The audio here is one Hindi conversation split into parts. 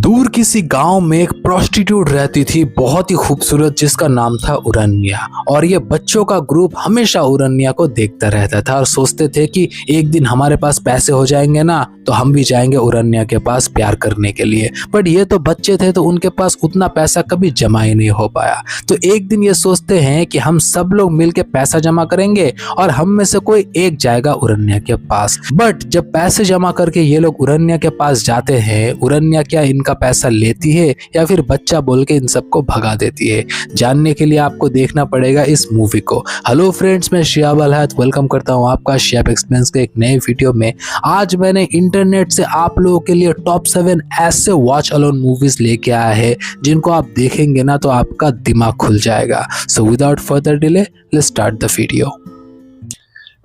दूर किसी गांव में एक प्रोस्टिट्यूट रहती थी, बहुत ही खूबसूरत, जिसका नाम था उरन्या। और ये बच्चों का ग्रुप हमेशा उरन्या को देखता रहता था और सोचते थे कि एक दिन हमारे पास पैसे हो जाएंगे ना, तो हम भी जाएंगे उरन्या के पास प्यार करने के लिए। बट ये तो बच्चे थे, तो उनके पास उतना पैसा कभी जमा ही नहीं हो पाया। तो एक दिन ये सोचते हैं कि हम सब लोग मिलकर पैसा जमा करेंगे और हम में से कोई एक जाएगा उरन्या के पास। बट जब पैसे जमा करके ये लोग उरन्या के पास जाते हैं, उरन्या क्या इनका पैसा लेती है या फिर बच्चा बोल के इन सबको भगा देती है? जानने के लिए आपको देखना पड़ेगा इस मूवी को। हेलो फ्रेंड्स, मैं शिहाब अलहद वेलकम करता हूं आपका शिहाब एक्सपीरियंस के एक नए वीडियो में। आज मैंने इंटरनेट से आप लोगों के लिए टॉप 7 ऐसे वॉच अलोन मूवीज लेके आया है जिनको आप देखेंगे ना तो आपका दिमाग खुल जाएगा। So without further delay let's start the video.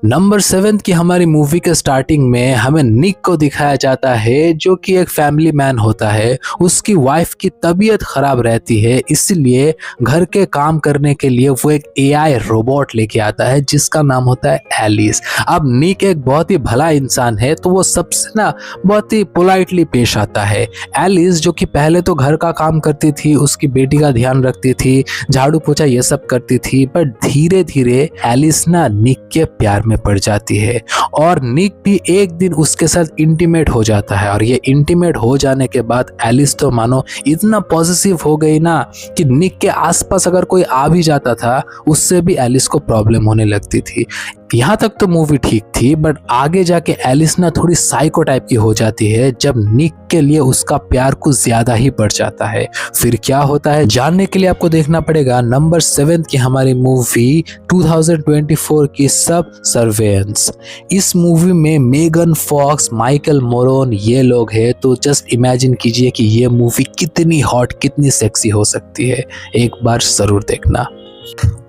Number 7 की हमारी मूवी के स्टार्टिंग में हमें निक को दिखाया जाता है, जो कि एक फैमिली मैन होता है। उसकी वाइफ की तबीयत खराब रहती है, इसलिए घर के काम करने के लिए वो एक एआई रोबोट लेके आता है जिसका नाम होता है एलिस। अब निक एक बहुत ही भला इंसान है, तो वो सबसे ना बहुत ही पोलाइटली पेश आता है। एलिस जो कि पहले तो घर का काम करती थी, उसकी बेटी का ध्यान रखती थी, झाड़ू पोछा ये सब करती थी, बट धीरे धीरे एलिस ना निक के प्यार में पड़ जाती है और निक भी एक दिन उसके साथ इंटीमेट हो जाता है। और ये इंटीमेट हो जाने के बाद एलिस तो मानो इतना पॉजिटिव हो गई ना कि निक के आसपास अगर कोई आ भी जाता था उससे भी एलिस को प्रॉब्लम होने लगती थी। यहाँ तक तो मूवी ठीक थी, बट आगे जाके एलिस ना थोड़ी साइको टाइप की हो जाती है जब निक के लिए उसका प्यार कुछ ज्यादा ही बढ़ जाता है। फिर क्या होता है जानने के लिए आपको देखना पड़ेगा नंबर 7 की हमारी मूवी 2024 की सब सर्वेलेंस। इस मूवी में मेगन फॉक्स, माइकल मोरोन ये लोग हैं, तो जस्ट इमेजिन कीजिए कि ये मूवी कितनी हॉट, कितनी सेक्सी हो सकती है। एक बार जरूर देखना।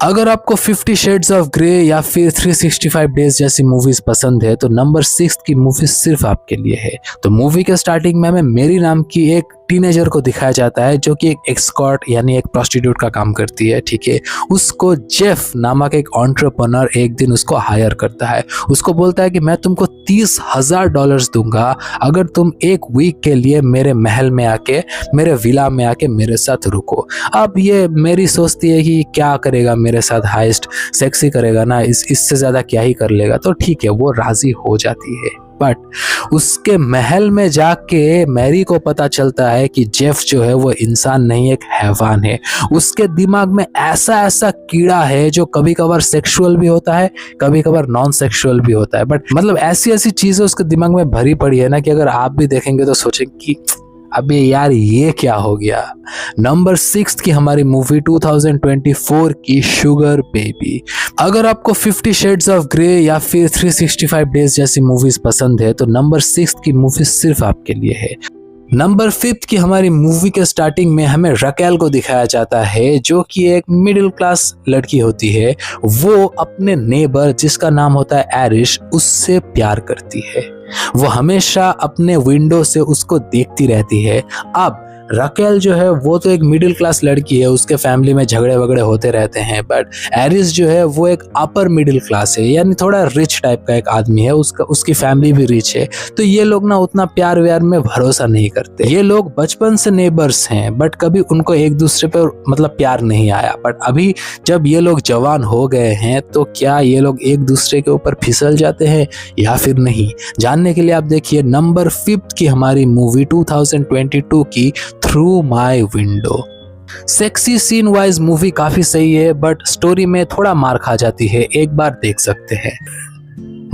अगर आपको 50 शेड्स ऑफ ग्रे या फिर 365 डेज जैसी मूवीज पसंद है तो नंबर 6 की मूवी सिर्फ आपके लिए है। तो मूवी के स्टार्टिंग में हमें मेरी नाम की एक टीनेजर को दिखाया जाता है जो कि एक एस्कॉर्ट यानी एक प्रोस्टिट्यूट का काम करती है, ठीक है। उसको जेफ नामक एक एंटरप्रेन्योर एक दिन उसको हायर करता है। उसको बोलता है कि मैं तुमको $30,000 दूंगा अगर तुम एक वीक के लिए मेरे महल में आके, मेरे विला में आके मेरे साथ रुको। अब ये मेरी सोचती है कि क्या करेगा मेरे साथ, हाइस्ट सेक्सी करेगा ना, इससे ज्यादा क्या ही कर लेगा। तो ठीक है, वो राजी हो जाती है। बट उसके महल में जाके मैरी को पता चलता है कि जेफ जो है वो इंसान नहीं, एक हैवान है। उसके दिमाग में ऐसा ऐसा कीड़ा है जो कभी कभार सेक्सुअल भी होता है, कभी कभार नॉन सेक्सुअल भी होता है। बट मतलब ऐसी ऐसी चीजें उसके दिमाग में भरी पड़ी है ना कि अगर आप भी देखेंगे तो सोचेंगे कि अबे यार ये क्या हो गया। नंबर 6 की हमारी मूवी 2024 की शुगर बेबी। अगर आपको 50 शेड्स ऑफ ग्रे या फिर 365 डेज जैसी मूवीज पसंद है तो नंबर 6 की मूवी सिर्फ आपके लिए है। नंबर 5 की हमारी मूवी के स्टार्टिंग में हमें रकेल को दिखाया जाता है, जो कि एक मिडिल क्लास लड़की होती है। वो अपने नेबर जिसका नाम होता है एरिश, उससे प्यार करती है। वो हमेशा अपने विंडो से उसको देखती रहती है। अब रकेल जो है वो तो एक मिडिल क्लास लड़की है, उसके फैमिली में झगड़े वगड़े होते रहते हैं। बट एरिस जो है वो एक अपर मिडिल क्लास है, यानी थोड़ा रिच टाइप का एक आदमी है, उसकी फैमिली भी रिच है। तो ये लोग ना उतना प्यार व्यार में भरोसा नहीं करते। ये लोग बचपन से नेबर्स हैं, बट कभी उनको एक दूसरे पर मतलब प्यार नहीं आया। बट अभी जब ये लोग जवान हो गए हैं तो क्या ये लोग एक दूसरे के ऊपर फिसल जाते हैं या फिर नहीं? जानने के लिए आप देखिए नंबर 5 की हमारी मूवी 2022 की through my window. Sexy scene wise movie काफी सही है, बट स्टोरी में थोड़ा मार खा जाती है, एक बार देख सकते हैं।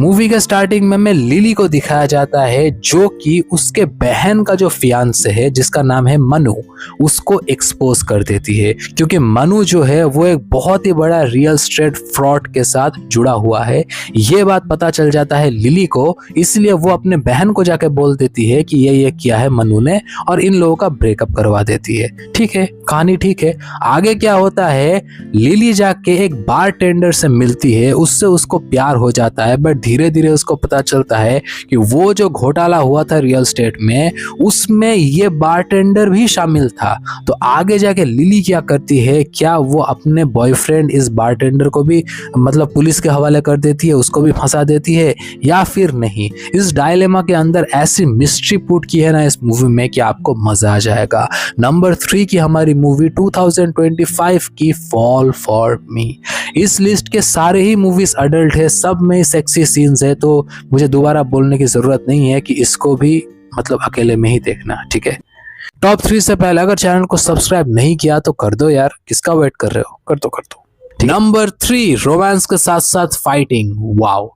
मूवी के स्टार्टिंग में हमें लिली को दिखाया जाता है, जो कि उसके बहन का जो फियांसे है जिसका नाम है मनु, उसको एक्सपोज कर देती है। क्योंकि मनु जो है वो एक बहुत ही बड़ा रियल स्टेट फ्रॉड के साथ जुड़ा हुआ है। ये बात पता चल जाता है लिली को, इसलिए वो अपने बहन को जाके बोल देती है कि ये किया है मनु ने, और इन लोगों का ब्रेकअप करवा देती है। ठीक है, कहानी ठीक है। आगे क्या होता है, लिली जाके एक बार टेंडर से मिलती है, उससे उसको प्यार हो जाता है। बट धीरे धीरे उसको पता चलता है कि वो जो घोटाला हुआ था रियल एस्टेट में, उसमें ये बारटेंडर भी शामिल था। तो आगे जाके लिली क्या करती है, क्या वो अपने बॉयफ्रेंड इस बारटेंडर को भी मतलब पुलिस के हवाले कर देती है, उसको भी फंसा देती है या फिर नहीं? इस डायलेमा के अंदर ऐसी मिस्ट्री पुट की है ना इस मूवी में कि आपको मजा आ जाएगा। नंबर 3 की हमारी मूवी 2025 की फॉल फॉर मी। इस लिस्ट के सारे ही मूवीज अडल्ट है, सब में सेक्सी सीन्स है, तो मुझे दोबारा बोलने की जरूरत नहीं है कि इसको भी मतलब अकेले में ही देखना, ठीक है। टॉप 3 से पहले अगर चैनल को सब्सक्राइब नहीं किया तो कर दो यार, किसका वेट कर रहे हो, कर दो। नंबर 3, रोमांस के साथ साथ फाइटिंग। वाओ,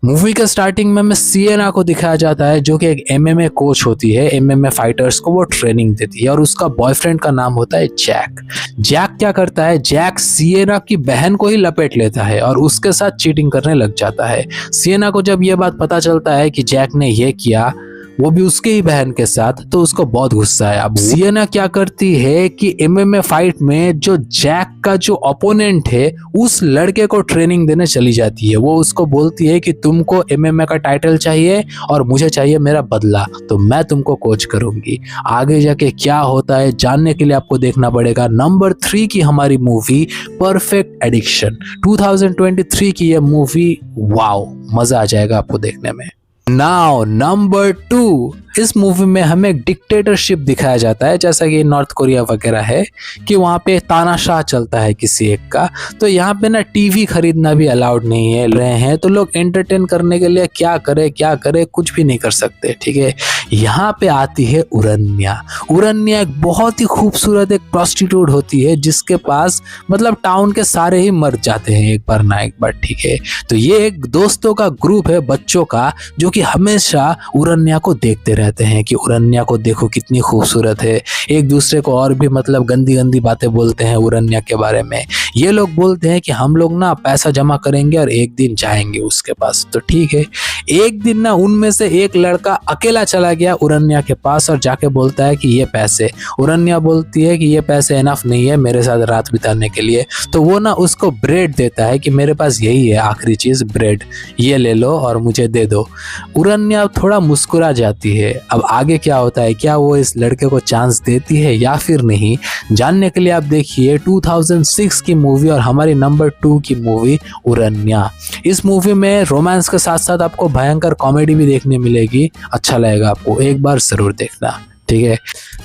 मूवी के स्टार्टिंग में सिएना को दिखाया जाता है जो कि एक एमएमए कोच होती है, एमएमए फाइटर्स को वो ट्रेनिंग देती है और उसका बॉयफ्रेंड का नाम होता है जैक। जैक क्या करता है, जैक सिएना की बहन को ही लपेट लेता है और उसके साथ चीटिंग करने लग जाता है। सिएना को जब ये बात पता चलता है कि जैक ने ये किया, वो भी उसके ही बहन के साथ, तो उसको बहुत गुस्सा है। अब सिएना क्या करती है कि एमएमए फाइट में जो जैक का जो ओपोनेंट है उस लड़के को ट्रेनिंग देने चली जाती है। वो उसको बोलती है कि तुमको एमएमए का टाइटल चाहिए और मुझे चाहिए मेरा बदला, तो मैं तुमको कोच करूंगी। आगे जाके क्या होता है जानने के लिए आपको देखना पड़ेगा। नंबर 3 की हमारी मूवी परफेक्ट एडिक्शन, 2023 की ये मूवी। वाओ, मजा आ जाएगा आपको देखने में। नाउ नंबर 2, इस मूवी में हमें एक डिक्टेटरशिप दिखाया जाता है, जैसा कि नॉर्थ कोरिया वगैरह है कि वहाँ पे तानाशाह चलता है किसी एक का। तो यहाँ पे ना टीवी खरीदना भी अलाउड नहीं है, रहे हैं तो लोग एंटरटेन करने के लिए क्या करे कुछ भी नहीं कर सकते, ठीक है। यहाँ पे आती है उरन्या। उरन्या एक बहुत ही खूबसूरत एक प्रोस्टिट्यूट होती है जिसके पास मतलब टाउन के सारे ही मर जाते हैं एक बार ना एक बार, ठीक है। तो ये एक दोस्तों का ग्रुप है बच्चों का जो कि हमेशा उरन्या को देखते रहते हैं कि उरन्या को देखो कितनी खूबसूरत है। एक दूसरे को और भी मतलब गंदी गंदी बातें बोलते हैं उरन्या के बारे में। ये लोग बोलते हैं कि हम लोग ना पैसा जमा करेंगे और एक दिन जाएंगे उसके पास, तो ठीक है। एक दिन ना उनमें से एक लड़का अकेला चला गया उरन्या के पास और जाके बोलता है कि ये पैसे। उरन्या बोलती है कि ये पैसे इनफ नहीं है मेरे साथ रात बिताने के लिए, तो वो ना उसको ब्रेड देता है कि मेरे पास यही है आखिरी चीज, ब्रेड, ये ले लो और मुझे दे दो। उरन्या थोड़ा मुस्कुरा जाती है। अब आगे क्या होता है, क्या वो इस लड़के को चांस देती है या फिर नहीं, जानने के लिए आप देखिए 2006 की मूवी और हमारी नंबर 2 की मूवी उरन्या। इस मूवी में रोमांस के साथ साथ आपको भयंकर कॉमेडी भी देखने मिलेगी, अच्छा लगेगा आपको, एक बार जरूर देखना, ठीक है।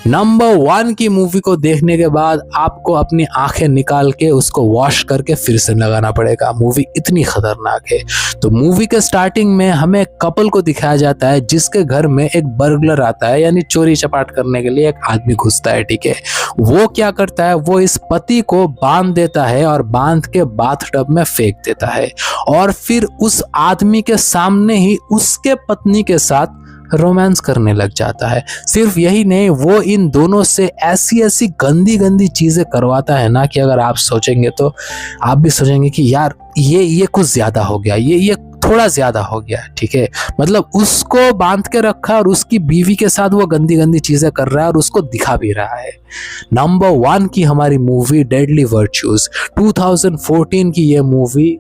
नंबर 1 की मूवी को देखने के बाद आपको अपनी आंखें निकाल के उसको वॉश करके फिर से लगाना पड़ेगा, मूवी इतनी खतरनाक है। तो मूवी के स्टार्टिंग में हमें कपल को दिखाया जाता है जिसके घर में एक बर्गलर आता है, यानी चोरी चपाट करने के लिए एक आदमी घुसता है, ठीक है। वो क्या करता है, वो इस पति को बांध देता है और बांध के बाथटब में फेंक देता है और फिर उस आदमी के सामने ही उसके पत्नी के साथ रोमांस करने लग जाता है। सिर्फ यही नहीं, वो इन दोनों से ऐसी ऐसी गंदी गंदी चीजें करवाता है ना कि अगर आप सोचेंगे तो आप भी सोचेंगे कि यार ये कुछ ज्यादा हो गया, ये थोड़ा ज्यादा हो गया, ठीक है। मतलब उसको बांध के रखा और उसकी बीवी के साथ वो गंदी गंदी चीजें कर रहा है और उसको दिखा भी रहा है। नंबर 1 की हमारी मूवी डेडली वर्च्यूज, 2014 की ये मूवी,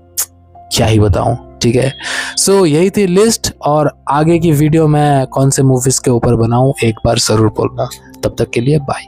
क्या ही बताऊं, ठीक है। सो यही थी लिस्ट और आगे की वीडियो मैं कौन से मूवीज के ऊपर बनाऊं एक बार जरूर बोलना। तब तक के लिए बाय।